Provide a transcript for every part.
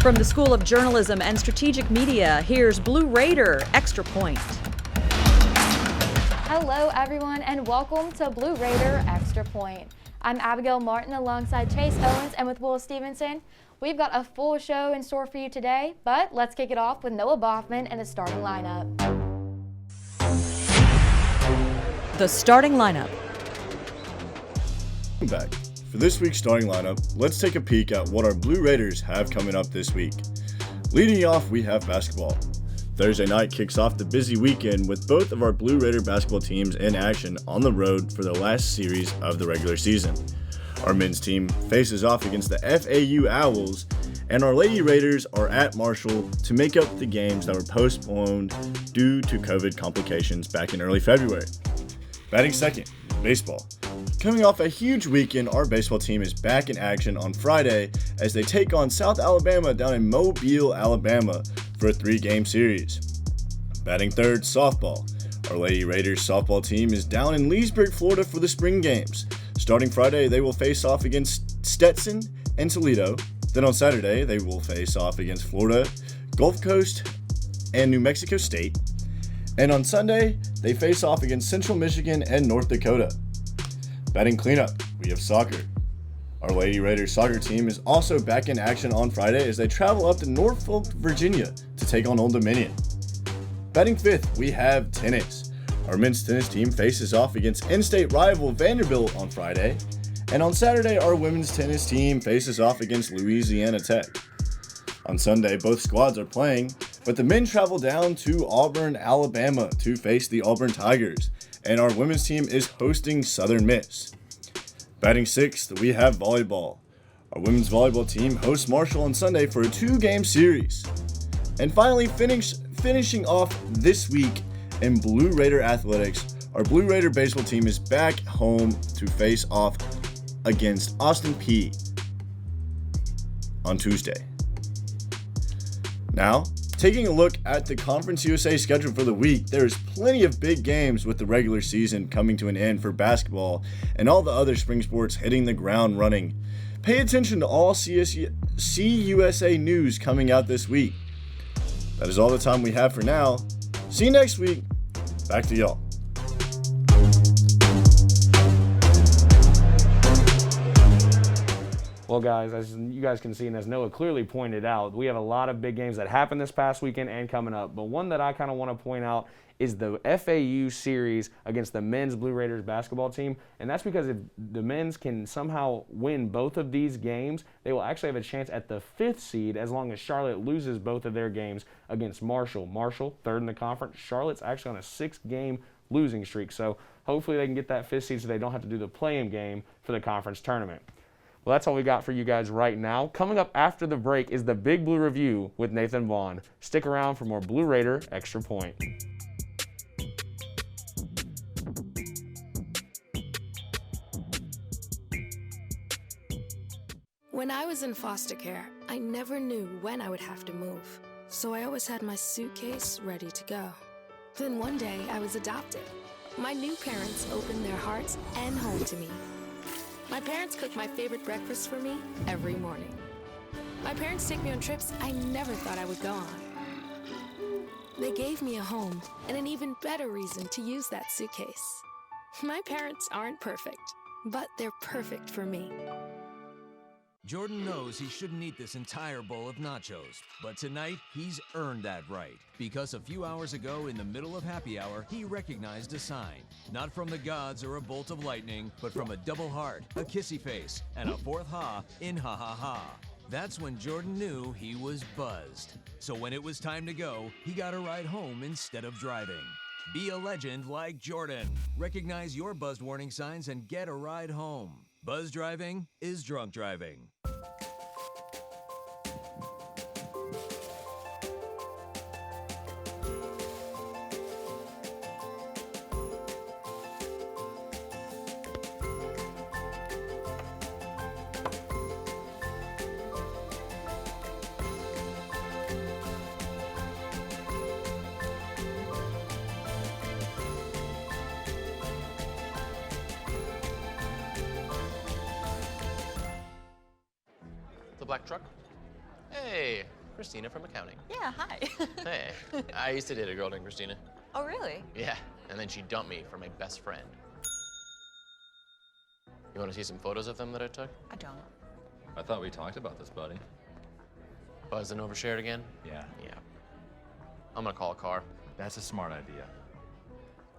From the School of Journalism and Strategic Media, here's Blue Raider Extra Point. Hello everyone and welcome to Blue Raider Extra Point. I'm Abigail Martin alongside Chase Owens and with Will Stevenson. We've got a full show in store for you today, but let's kick it off with Noah Boffman and the starting lineup. The starting lineup. Welcome back. For this week's starting lineup, let's take a peek at what our Blue Raiders have coming up this week. Leading off, we have basketball. Thursday night kicks off the busy weekend with both of our Blue Raider basketball teams in action on the road for the last series of the regular season. Our men's team faces off against the FAU Owls, and our Lady Raiders are at Marshall to make up the games that were postponed due to COVID complications back in early February. Batting second, baseball. Coming off a huge weekend, our baseball team is back in action on Friday as they take on South Alabama down in Mobile, Alabama for a 3-game series. Batting third, softball. Our Lady Raiders softball team is down in Leesburg, Florida for the spring games. Starting Friday, they will face off against Stetson and Toledo. Then on Saturday, they will face off against Florida, Gulf Coast, and New Mexico State. And on Sunday, they face off against Central Michigan and North Dakota. Batting cleanup, we have soccer. Our Lady Raiders soccer team is also back in action on Friday as they travel up to Norfolk, Virginia to take on Old Dominion. Batting fifth, we have tennis. Our men's tennis team faces off against in-state rival Vanderbilt on Friday. And on Saturday, our women's tennis team faces off against Louisiana Tech. On Sunday, both squads are playing, but the men travel down to Auburn, Alabama to face the Auburn Tigers, and our women's team is hosting Southern Miss. Batting sixth, we have volleyball. Our women's volleyball team hosts Marshall on Sunday for a 2-game series. And finally, finishing off this week in Blue Raider athletics, our Blue Raider baseball team is back home to face off against Austin Peay on Tuesday. Now, taking a look at the Conference USA schedule for the week, there's plenty of big games with the regular season coming to an end for basketball and all the other spring sports hitting the ground running. Pay attention to all CUSA news coming out this week. That is all the time we have for now. See you next week. Back to y'all. Well, guys, as you guys can see and as Noah clearly pointed out, we have a lot of big games that happened this past weekend and coming up. But one that I kind of want to point out is the FAU series against the men's Blue Raiders basketball team. And that's because if the men's can somehow win both of these games, they will actually have a chance at the 5th seed as long as Charlotte loses both of their games against Marshall. Marshall, 3rd in the conference. Charlotte's actually on a 6-game losing streak. So hopefully they can get that 5th seed so they don't have to do the play-in game for the conference tournament. Well, that's all we got for you guys right now. Coming up after the break is the Big Blue Review with Nathan Vaughn. Stick around for more Blue Raider Extra Point. When I was in foster care, I never knew when I would have to move. So I always had my suitcase ready to go. Then one day I was adopted. My new parents opened their hearts and home to me. My parents cook my favorite breakfast for me every morning. My parents take me on trips I never thought I would go on. They gave me a home and an even better reason to use that suitcase. My parents aren't perfect, but they're perfect for me. Jordan knows he shouldn't eat this entire bowl of nachos, but tonight he's earned that right. Because a few hours ago, in the middle of happy hour, he recognized a sign. Not from the gods or a bolt of lightning, but from a double heart, a kissy face, and a 4th ha in ha ha ha. That's when Jordan knew he was buzzed. So when it was time to go, he got a ride home instead of driving. Be a legend like Jordan. Recognize your buzzed warning signs and get a ride home. Buzz driving is drunk driving. Black truck. Hey, Christina from accounting. Yeah, hi. Hey, I used to date a girl named Christina. Oh, really? Yeah, and then she dumped me for my best friend. You want to see some photos of them that I took? I don't. I thought we talked about this, buddy. Buzzed and overshared again? Yeah. Yeah. I'm gonna call a car. That's a smart idea.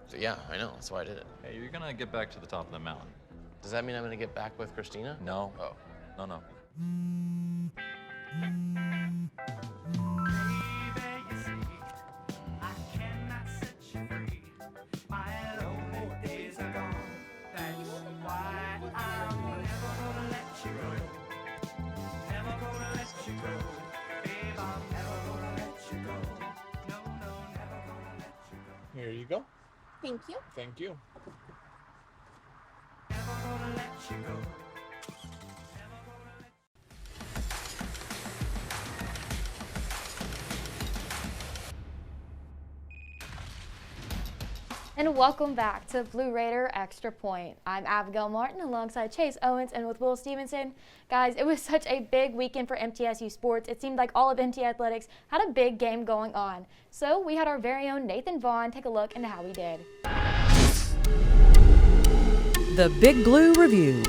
So yeah, I know, that's why I did it. Hey, you're gonna get back to the top of the mountain. Does that mean I'm gonna get back with Christina? No. Oh. No. Here you go. Thank you. Thank you. And welcome back to Blue Raider Extra Point. I'm Abigail Martin alongside Chase Owens and with Will Stevenson. Guys, it was such a big weekend for MTSU sports. It seemed like all of MT Athletics had a big game going on. So we had our very own Nathan Vaughn take a look into how we did. The Big Blue Review.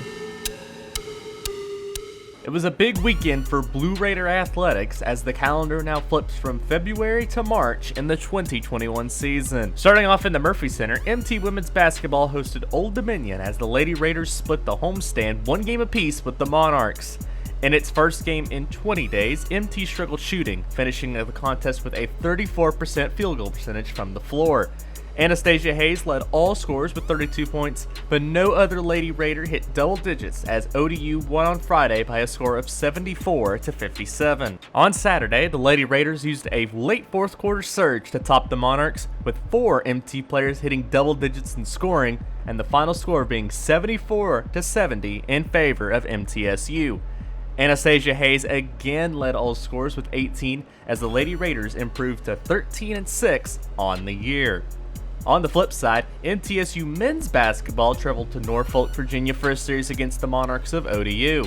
It was a big weekend for Blue Raider athletics as the calendar now flips from February to March in the 2021 season. Starting off in the Murphy Center, MT women's basketball hosted Old Dominion as the Lady Raiders split the homestand one game apiece with the Monarchs. In its first game in 20 days, MT struggled shooting, finishing the contest with a 34% field goal percentage from the floor. Anastasia Hayes led all scorers with 32 points, but no other Lady Raider hit double digits as ODU won on Friday by a score of 74-57. On Saturday, the Lady Raiders used a late fourth quarter surge to top the Monarchs, with 4 MT players hitting double digits in scoring, and the final score being 74-70 in favor of MTSU. Anastasia Hayes again led all scorers with 18 as the Lady Raiders improved to 13-6 on the year. On the flip side, MTSU men's basketball traveled to Norfolk, Virginia for a series against the Monarchs of ODU.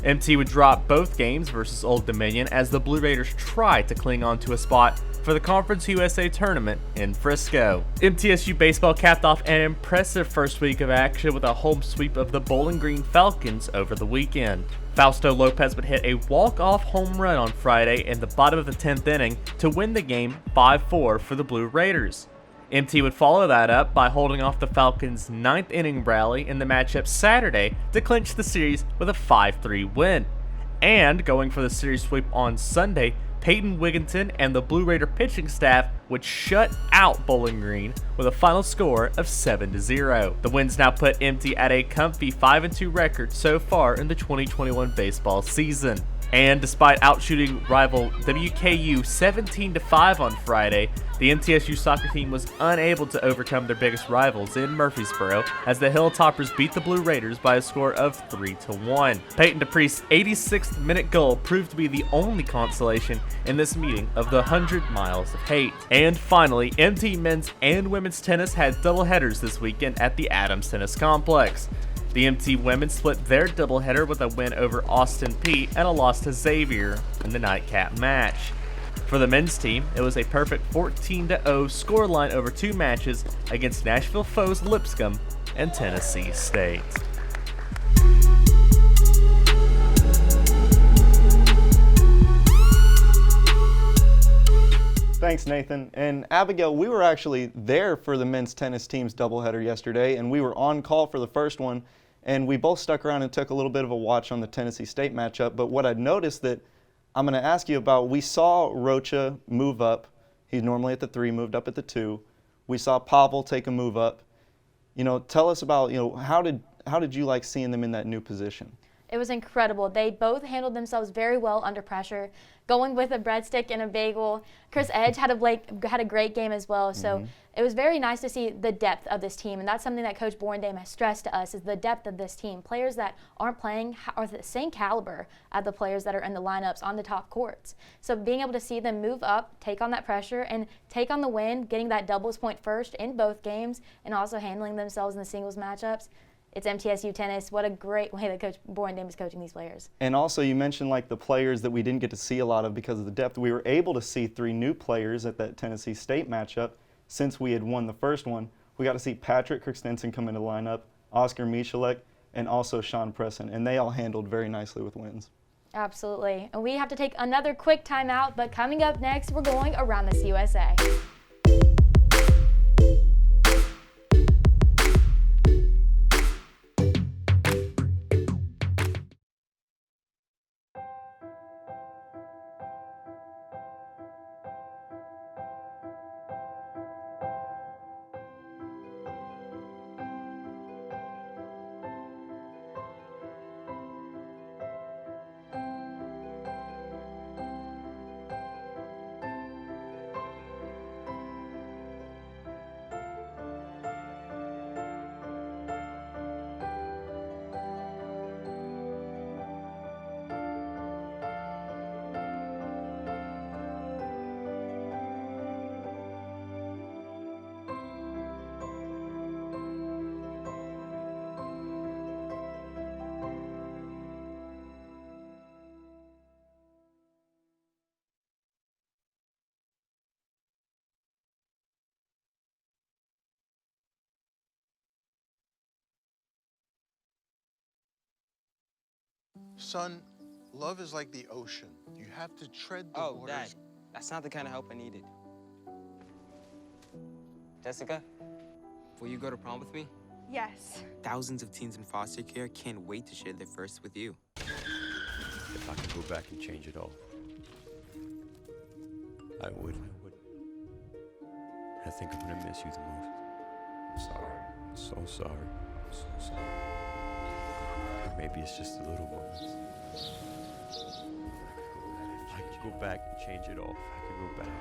MT would drop both games versus Old Dominion as the Blue Raiders tried to cling on to a spot for the Conference USA tournament in Frisco. MTSU baseball capped off an impressive first week of action with a home sweep of the Bowling Green Falcons over the weekend. Fausto Lopez would hit a walk-off home run on Friday in the bottom of the 10th inning to win the game 5-4 for the Blue Raiders. MT would follow that up by holding off the Falcons' 9th inning rally in the matchup Saturday to clinch the series with a 5-3 win. And going for the series sweep on Sunday, Peyton Wigginton and the Blue Raider pitching staff would shut out Bowling Green with a final score of 7-0. The wins now put MT at a comfy 5-2 record so far in the 2021 baseball season. And despite outshooting rival WKU 17-5 on Friday, the MTSU soccer team was unable to overcome their biggest rivals in Murfreesboro as the Hilltoppers beat the Blue Raiders by a score of 3-1. Peyton DePriest's 86th minute goal proved to be the only consolation in this meeting of the 100 miles of hate. And finally, MT men's and women's tennis had doubleheaders this weekend at the Adams Tennis Complex. The MT women split their doubleheader with a win over Austin Peay and a loss to Xavier in the nightcap match. For the men's team, it was a perfect 14-0 scoreline over 2 matches against Nashville foes Lipscomb and Tennessee State. Thanks, Nathan. And Abigail, we were actually there for the men's tennis team's doubleheader yesterday, and we were on call for the first one, and we both stuck around and took a little bit of a watch on the Tennessee State matchup. But what I noticed that I'm going to ask you about, we saw Rocha move up. He's normally at the 3, moved up at the 2. We saw Pavel take a move up. Tell us about, how did you like seeing them in that new position? It was incredible. They both handled themselves very well under pressure, going with a breadstick and a bagel. Chris Edge had a great game as well. So it was very nice to see the depth of this team, and that's something that Coach Borndame has stressed to us is the depth of this team. Players that aren't playing are the same caliber as the players that are in the lineups on the top courts. So being able to see them move up, take on that pressure, and take on the win, getting that doubles point first in both games, and also handling themselves in the singles matchups, it's MTSU tennis. What a great way that Coach Borendam is coaching these players. And also, you mentioned like the players that we didn't get to see a lot of because of the depth. We were able to see 3 new players at that Tennessee State matchup since we had won the first one. We got to see Patrick Christensen come into the lineup, Oscar Michalek, and also Sean Presson, and they all handled very nicely with wins. Absolutely. And we have to take another quick timeout, but coming up next, we're going around the CUSA. Son, love is like the ocean. You have to tread the waters. Dad, that's not the kind of help I needed. Jessica, will you go to prom with me? Yes. Thousands of teens in foster care can't wait to share their first with you. If I could go back and change it all, I would. I think I'm gonna miss you the most. I'm sorry. I'm so sorry. I'm so sorry. Or maybe it's just a little moment. I could go back and change it all. If I could go back,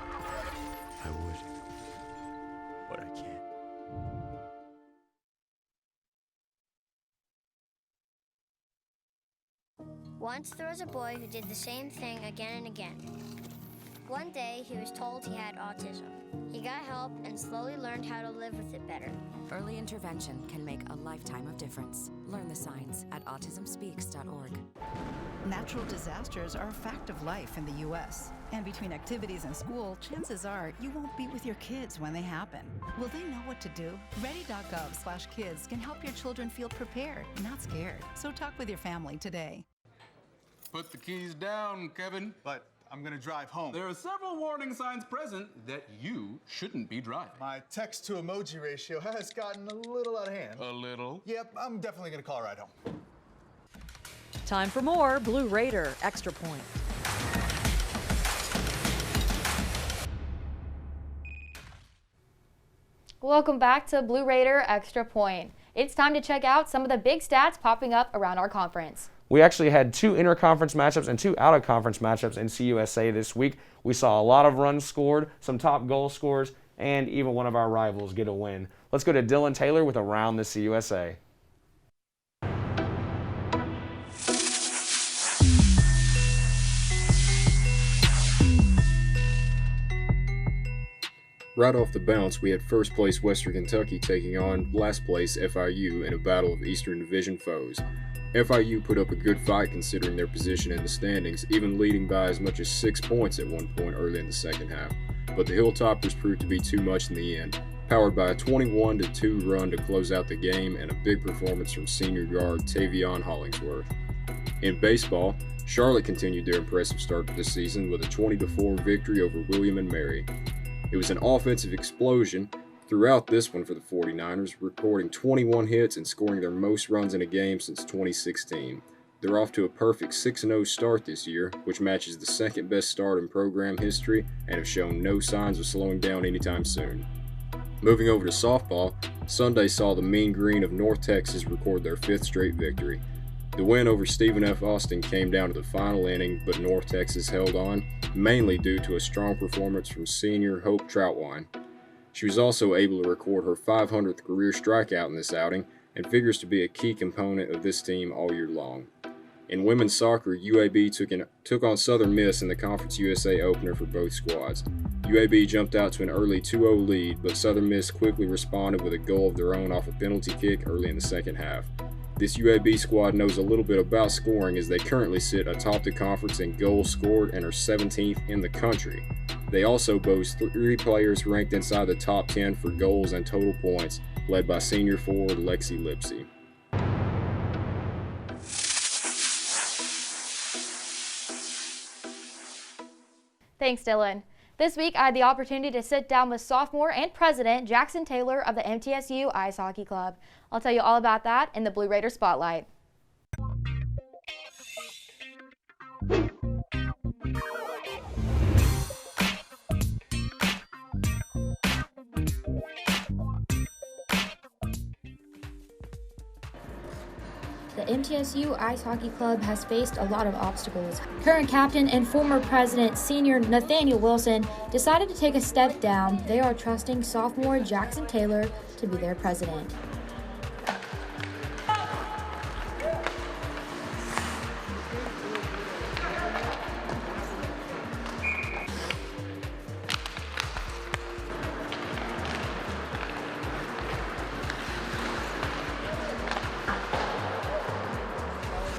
I would. But I can't. Once there was a boy who did the same thing again and again. One day, he was told he had autism. He got help and slowly learned how to live with it better. Early intervention can make a lifetime of difference. Learn the signs at autismspeaks.org. Natural disasters are a fact of life in the U.S. And between activities and school, chances are you won't be with your kids when they happen. Will they know what to do? Ready.gov/kids can help your children feel prepared, not scared. So talk with your family today. Put the keys down, Kevin. But I'm gonna drive home. There are several warning signs present that you shouldn't be driving. My text to emoji ratio has gotten a little out of hand. A little? Yep, I'm definitely gonna call a ride home. Time for more Blue Raider Extra Point. Welcome back to Blue Raider Extra Point. It's time to check out some of the big stats popping up around our conference. We actually had 2 inter-conference matchups and 2 out-of-conference matchups in CUSA this week. We saw a lot of runs scored, some top goal scorers, and even one of our rivals get a win. Let's go to Dylan Taylor with Around the CUSA. Right off the bounce, we had first place Western Kentucky taking on last place FIU in a battle of Eastern Division foes. FIU put up a good fight considering their position in the standings, even leading by as much as 6 points at one point early in the second half. But the Hilltoppers proved to be too much in the end, powered by a 21-2 run to close out the game and a big performance from senior guard Tavion Hollingsworth. In baseball, Charlotte continued their impressive start to the season with a 20-4 victory over William and Mary. It was an offensive explosion throughout this one for the 49ers, recording 21 hits and scoring their most runs in a game since 2016. They're off to a perfect 6-0 start this year, which matches the second best start in program history and have shown no signs of slowing down anytime soon. Moving over to softball, Sunday saw the Mean Green of North Texas record their 5th straight victory. The win over Stephen F. Austin came down to the final inning, but North Texas held on, mainly due to a strong performance from senior Hope Troutwine. She was also able to record her 500th career strikeout in this outing and figures to be a key component of this team all year long. In women's soccer, UAB took on Southern Miss in the Conference USA opener for both squads. UAB jumped out to an early 2-0 lead, but Southern Miss quickly responded with a goal of their own off a penalty kick early in the second half. This UAB squad knows a little bit about scoring as they currently sit atop the conference in goals scored and are 17th in the country. They also boast 3 players ranked inside the top 10 for goals and total points, led by senior forward Lexi Lipsy. Thanks, Dylan. This week, I had the opportunity to sit down with sophomore and president Jackson Taylor of the MTSU Ice Hockey Club. I'll tell you all about that in the Blue Raider Spotlight. The MTSU Ice Hockey Club has faced a lot of obstacles. Current captain and former president, senior Nathaniel Wilson, decided to take a step down. They are trusting sophomore Jackson Taylor to be their president.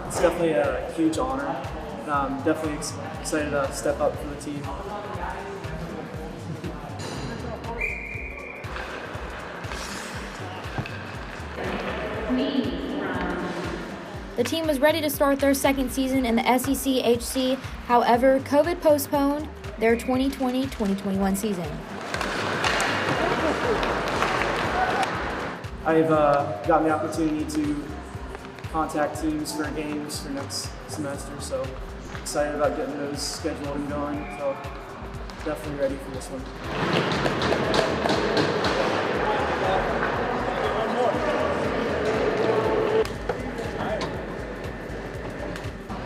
It's definitely a huge honor. I'm definitely excited to step up for the team. The team was ready to start their second season in the SEC-HC. However, COVID postponed their 2020-2021 season. I've gotten the opportunity to contact teams for games for next semester, so excited about getting those scheduled and going. So definitely ready for this one.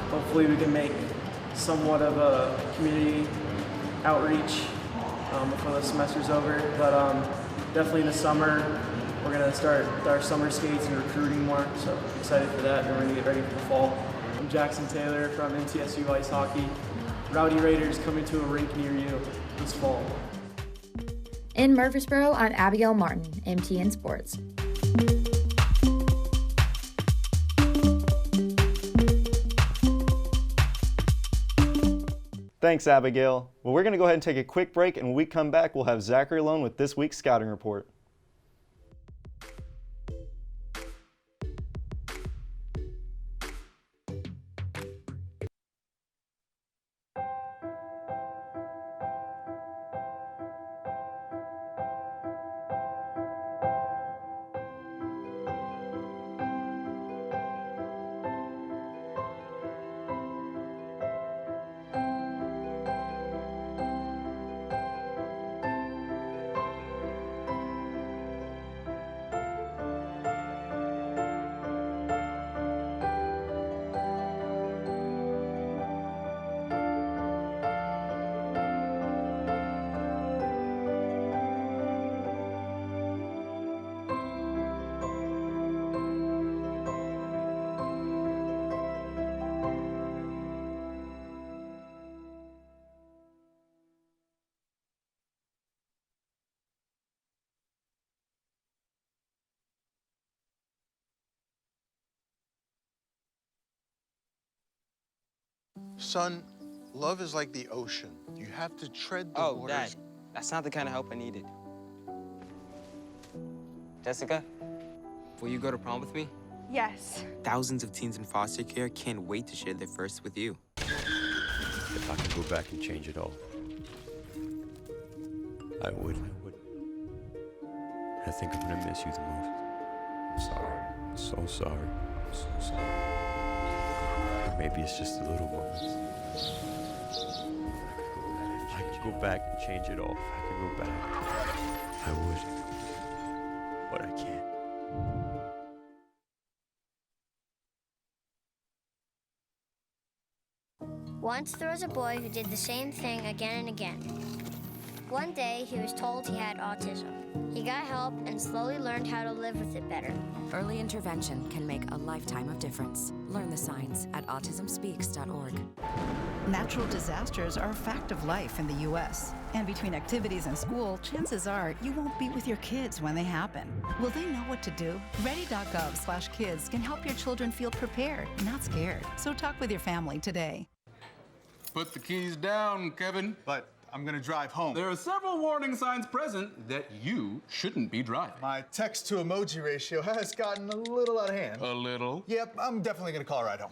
Hopefully we can make somewhat of a community outreach before the semester's over, but definitely in the summer we're going to start with our summer skates and recruiting more, so excited for that, and we're going to get ready for the fall. I'm Jackson Taylor from MTSU Ice Hockey. Rowdy Raiders coming to a rink near you this fall. In Murfreesboro, I'm Abigail Martin, MTN Sports. Thanks, Abigail. Well, we're going to go ahead and take a quick break, and when we come back, we'll have Zachary Lone with this week's scouting report. Son, love is like the ocean. You have to tread the waters. Dad, that's not the kind of help I needed. Jessica, will you go to prom with me? Yes. Thousands of teens in foster care can't wait to share their first with you. If I could go back and change it all, I would. I think I'm gonna miss you the most. I'm sorry. I'm so sorry. I'm so sorry. Maybe it's just the little moments. If I could go back and change it all, if I could go back, I would. But I can't. Once there was a boy who did the same thing again and again. One day, he was told he had autism. He got help and slowly learned how to live with it better. Early intervention can make a lifetime of difference. Learn the signs at autismspeaks.org. Natural disasters are a fact of life in the U.S. And between activities and school, chances are you won't be with your kids when they happen. Will they know what to do? Ready.gov/kids can help your children feel prepared, not scared. So talk with your family today. Put the keys down, Kevin. But I'm gonna drive home. There are several warning signs present that you shouldn't be driving. My text to emoji ratio has gotten a little out of hand. A little? Yep, I'm definitely gonna call a ride home.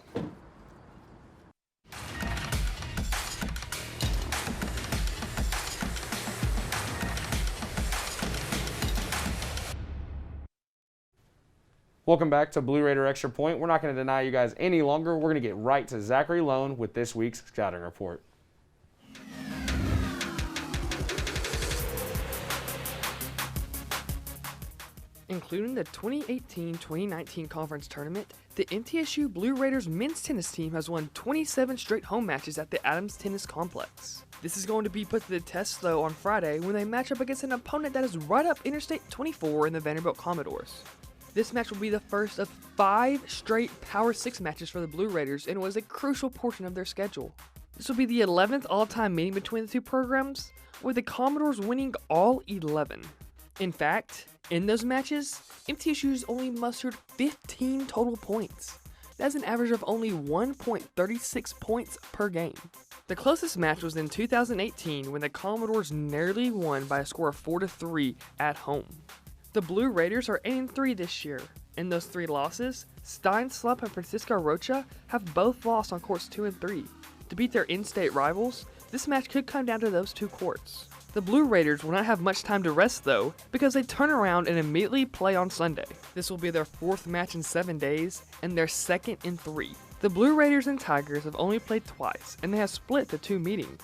Welcome back to Blue Raider Extra Point. We're not going to deny you guys any longer. We're going to get right to Zachary Loan with this week's scouting report. Including the 2018-2019 conference tournament, the MTSU Blue Raiders men's tennis team has won 27 straight home matches at the Adams Tennis Complex. This is going to be put to the test though on Friday when they match up against an opponent that is right up Interstate 24 in the Vanderbilt Commodores. This match will be the first of 5 straight Power 6 matches for the Blue Raiders and was a crucial portion of their schedule. This will be the 11th all-time meeting between the two programs, with the Commodores winning all 11. In fact, in those matches, MTSU has only mustered 15 total points. That's an average of only 1.36 points per game. The closest match was in 2018 when the Commodores narrowly won by a score of 4-3 at home. The Blue Raiders are 8-3 this year. In those 3 losses, Stein Slump and Francisco Rocha have both lost on courts 2 and 3. To beat their in-state rivals, this match could come down to those 2 courts. The Blue Raiders will not have much time to rest though, because they turn around and immediately play on Sunday. This will be their 4th match in 7 days, and their 2nd in 3. The Blue Raiders and Tigers have only played twice, and they have split the 2 meetings.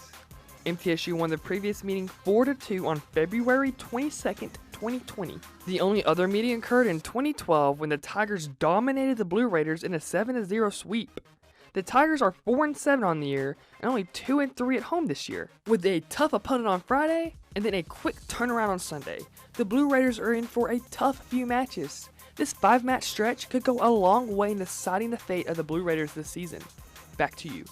MTSU won the previous meeting 4-2 on February 22nd, 2020. The only other meeting occurred in 2012 when the Tigers dominated the Blue Raiders in a 7-0 sweep. The Tigers are 4-7 on the year and only 2-3 at home this year. With a tough opponent on Friday and then a quick turnaround on Sunday, the Blue Raiders are in for a tough few matches. This 5-match stretch could go a long way in deciding the fate of the Blue Raiders this season. Back to you.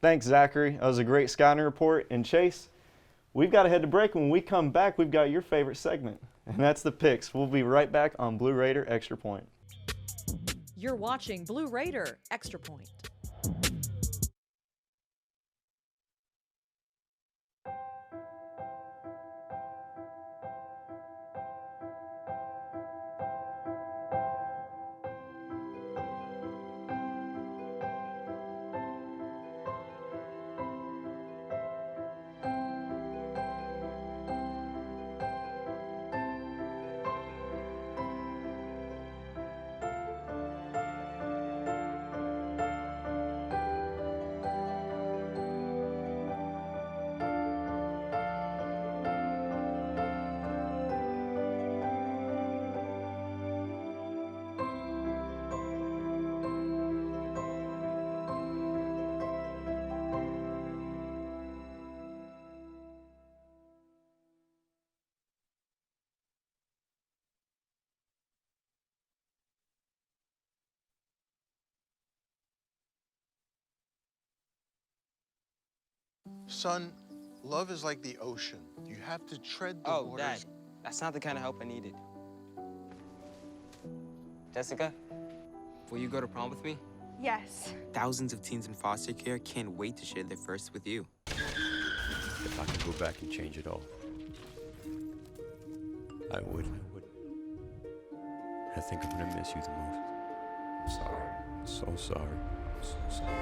Thanks, Zachary. That was a great scouting report. And Chase, we've got to head to break. When we come back, we've got your favorite segment, and that's the picks. We'll be right back on Blue Raider Extra Point. You're watching Blue Raider Extra Point. Son, love is like the ocean. You have to tread the waters. Dad, that's not the kind of help I needed. Jessica, will you go to prom with me? Yes. Thousands of teens in foster care can't wait to share their first with you. If I could go back and change it all, I would. I think I'm gonna miss you the most. I'm sorry. I'm so sorry. I'm so sorry.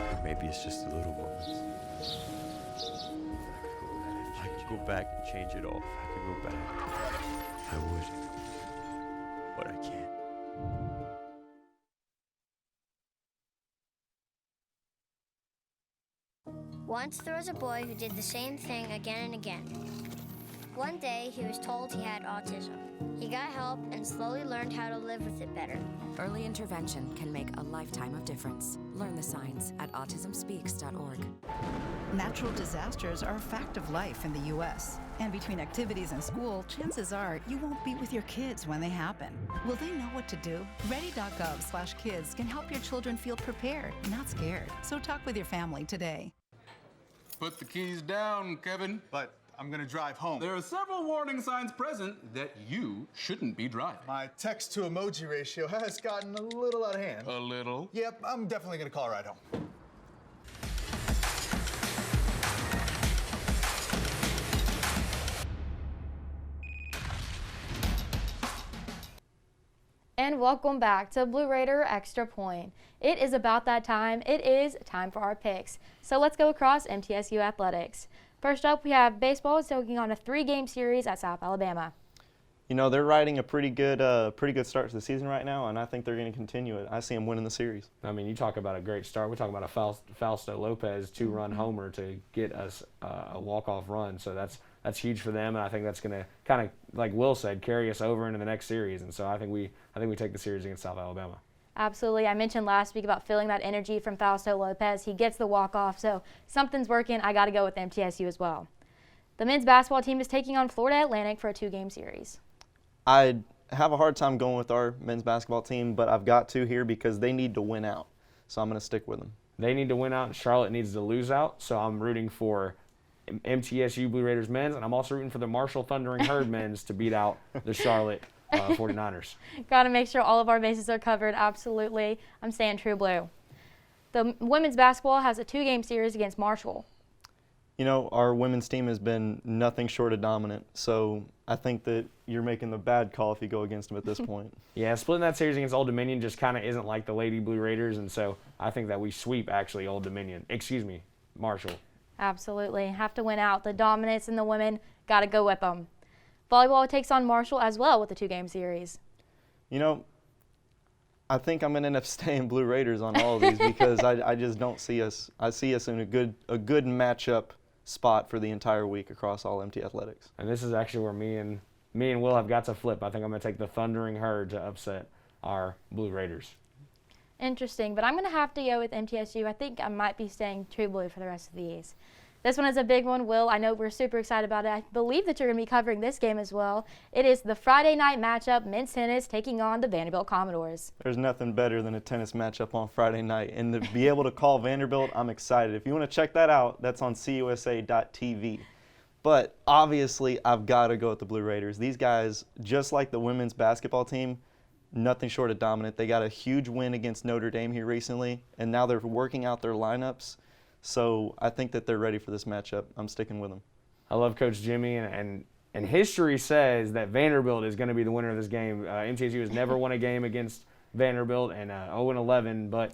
Or maybe it's just the little moments. If I could go back and change it all. If I could go back, I would. But I can't. Once there was a boy who did the same thing again and again. One day, he was told he had autism. He got help and slowly learned how to live with it better. Early intervention can make a lifetime of difference. Learn the signs at autismspeaks.org. Natural disasters are a fact of life in the U.S. And between activities and school, chances are you won't be with your kids when they happen. Will they know what to do? Ready.gov/kids can help your children feel prepared, not scared. So talk with your family today. Put the keys down, Kevin. But I'm gonna drive home. There are several warning signs present that you shouldn't be driving. My text to emoji ratio has gotten a little out of hand. A little? Yep, I'm definitely gonna call a ride home. And welcome back to Blue Raider Extra Point. It is about that time. It is time for our picks. So let's go across MTSU athletics. First up, we have baseball taking on a 3-game series at South Alabama. You know, they're riding a pretty good start to the season right now, and I think they're going to continue it. I see them winning the series. I mean, you talk about a great start. We're talking about a Fausto Lopez 2-run homer to get us a walk-off run. So that's huge for them, and I think that's going to kind of, like Will said, carry us over into the next series. And so I think we take the series against South Alabama. Absolutely. I mentioned last week about feeling that energy from Fausto Lopez. He gets the walk-off, so something's working. I got to go with MTSU as well. The men's basketball team is taking on Florida Atlantic for a 2-game series. I have a hard time going with our men's basketball team, but I've got to here because they need to win out. So I'm going to stick with them. They need to win out, and Charlotte needs to lose out. So I'm rooting for MTSU Blue Raiders men's, and I'm also rooting for the Marshall Thundering Herd men's to beat out the Charlotte 49ers. Got to make sure all of our bases are covered. Absolutely. I'm staying true blue. The women's basketball has a 2-game series against Marshall. You know, our women's team has been nothing short of dominant, so I think that you're making the bad call if you go against them at this point. Yeah, splitting that series against Old Dominion just kind of isn't like the Lady Blue Raiders, and so I think that we sweep actually Marshall. Absolutely. Have to win out. The dominance in the women, got to go with them. Volleyball takes on Marshall as well with the 2-game series. You know, I think I'm going to end up staying Blue Raiders on all of these because I just don't see us. I see us in a good matchup spot for the entire week across all MT athletics. And this is actually where me and Will have got to flip. I think I'm going to take the Thundering Herd to upset our Blue Raiders. Interesting, but I'm going to have to go with MTSU. I think I might be staying true blue for the rest of these. This one is a big one, Will. I know we're super excited about it. I believe that you're going to be covering this game as well. It is the Friday night matchup, men's tennis taking on the Vanderbilt Commodores. There's nothing better than a tennis matchup on Friday night. And to be able to call Vanderbilt, I'm excited. If you want to check that out, that's on cusa.tv. But obviously, I've got to go with the Blue Raiders. These guys, just like the women's basketball team, nothing short of dominant. They got a huge win against Notre Dame here recently, and now they're working out their lineups. So I think that they're ready for this matchup. I'm sticking with them. I love Coach Jimmy, and history says that Vanderbilt is going to be the winner of this game. MTSU has never won a game against Vanderbilt, and 0-11. But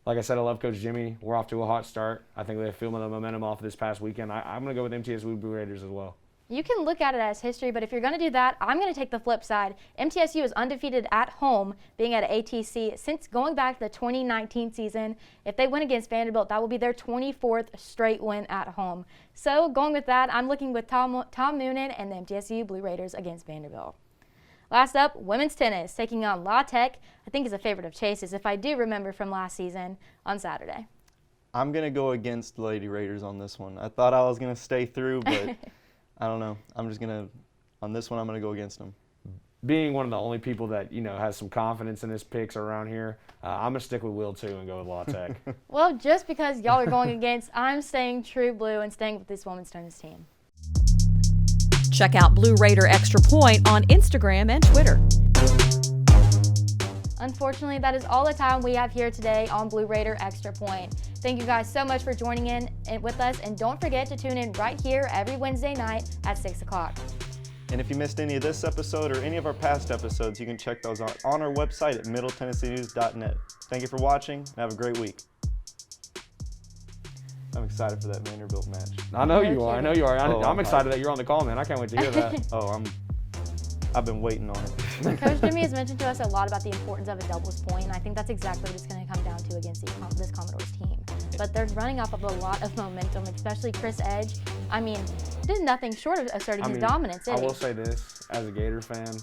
like I said, I love Coach Jimmy. We're off to a hot start. I think they're feeling the momentum off this past weekend. I'm going to go with MTSU Blue Raiders as well. You can look at it as history, but if you're going to do that, I'm going to take the flip side. MTSU is undefeated at home, being at ATC since going back to the 2019 season. If they win against Vanderbilt, that will be their 24th straight win at home. So going with that, I'm looking with Tom Noonan and the MTSU Blue Raiders against Vanderbilt. Last up, women's tennis taking on La Tech. I think is a favorite of Chase's, if I do remember from last season, on Saturday. I'm going to go against the Lady Raiders on this one. I thought I was going to stay through, but I don't know. I'm just going to, on this one, I'm going to go against them. Being one of the only people that, has some confidence in his picks around here, I'm going to stick with Will, too, and go with La Tech. Well, just because y'all are going against, I'm staying true blue and staying with this women's tennis team. Check out Blue Raider Extra Point on Instagram and Twitter. Unfortunately, that is all the time we have here today on Blue Raider Extra Point. Thank you guys so much for joining in with us, and don't forget to tune in right here every Wednesday night at 6 o'clock. And if you missed any of this episode or any of our past episodes, you can check those out on our website at middletennesseenews.net. Thank you for watching, and have a great week. I'm excited for that Vanderbilt match. I know you are. I'm excited that you're on the call, man. I can't wait to hear that. I've been waiting on it. Coach Jimmy has mentioned to us a lot about the importance of a doubles point, and I think that's exactly what it's going to come down to against this Commodores team. But they're running off of a lot of momentum, especially Chris Edge. I mean, did nothing short of asserting his dominance. I will say this, as a Gator fan,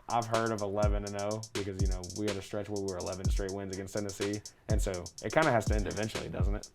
I've heard of 11-0 because, you know, we had a stretch where we were 11 straight wins against Tennessee, and so it kind of has to end eventually, doesn't it?